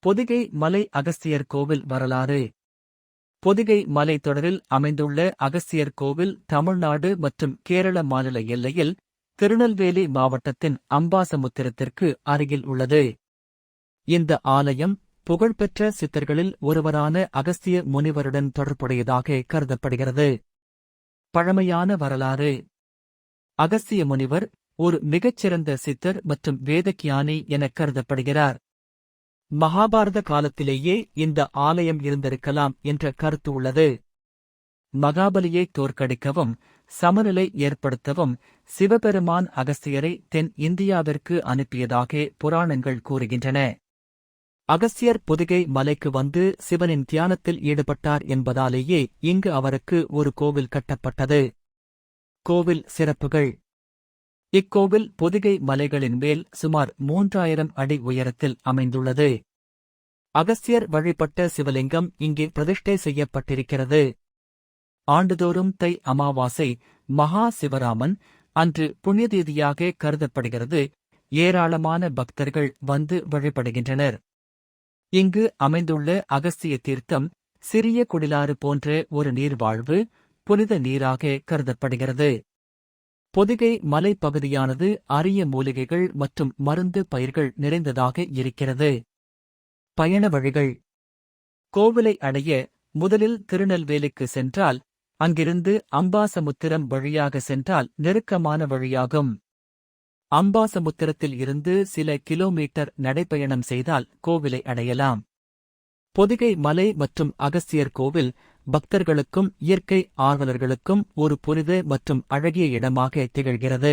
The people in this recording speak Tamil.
பொதிகை மலை அகஸ்தியர் கோவில் வரலாறு. பொதிகை மலைத்தொடரில் அமைந்துள்ள அகஸ்தியர் கோவில் தமிழ்நாடு மற்றும் கேரள மாநில எல்லையில் திருநெல்வேலி மாவட்டத்தின் அம்பாசமுத்திரத்திற்கு அருகில் உள்ளது. இந்த ஆலயம் புகழ்பெற்ற சித்தர்களில் ஒருவரான அகஸ்திய முனிவருடன் தொடர்புடையதாக கருதப்படுகிறது. பழமையான வரலாறு. அகஸ்திய முனிவர் ஒரு மிகச்சிறந்த சித்தர் மற்றும் வேதஞானி என கருதப்படுகிறார். மகாபாரத காலத்திலேயே இந்த ஆலயம் இருந்திருக்கலாம் என்ற கருத்து உள்ளது. மகாபலியை தோற்கடிக்கவும் சமநிலை ஏற்படுத்தவும் சிவபெருமான் அகஸ்தியரை தென் இந்தியாவிற்கு அனுப்பியதாக புராணங்கள் கூறுகின்றன. அகஸ்தியர் பொதிகை மலைக்கு வந்து சிவனின் தியானத்தில் ஈடுபட்டார் என்பதாலேயே இங்கு அவருக்கு ஒரு கோவில் கட்டப்பட்டது. கோவில் சிறப்புகள். இக்கோவில் பொதிகை மலைகளின் மேல் சுமார் 3000 அடி உயரத்தில் அமைந்துள்ளது. அகஸ்தியர் வழிபட்ட சிவலிங்கம் இங்கே பிரதிஷ்டை செய்யப்பட்டிருக்கிறது. ஆண்டுதோறும் தை அமாவாசை மகா சிவராமன் அன்று புண்ணியதீதியாக கருதப்படுகிறது. ஏராளமான பக்தர்கள் வந்து வழிபடுகின்றனர். இங்கு அமைந்துள்ள அகஸ்திய தீர்த்தம் சிறிய குடிலாறு போன்ற ஒரு நீர்வாழ்வு புனித நீராக கருதப்படுகிறது. பொதிகை மலைப்பகுதியானது அரிய மூலிகைகள் மற்றும் மருந்து பயிர்கள் நிறைந்ததாக இருக்கிறது. பயண வழிகள். கோவிலை அடைய முதலில் திருநெல்வேலிக்கு சென்றால் அங்கிருந்து அம்பாசமுத்திரம் வழியாக சென்றால் நெருக்கமான வழியாகும். அம்பாசமுத்திரத்தில் இருந்து சில கிலோமீட்டர் நடைப்பயணம் செய்தால் கோவிலை அடையலாம். பொதிகை மலை மற்றும் அகஸ்தியர் கோவில் பக்தர்களுக்கும் இயற்கை ஆர்வலர்களுக்கும் ஒரு புனித மற்றும் அழகிய இடமாக திகழ்கிறது.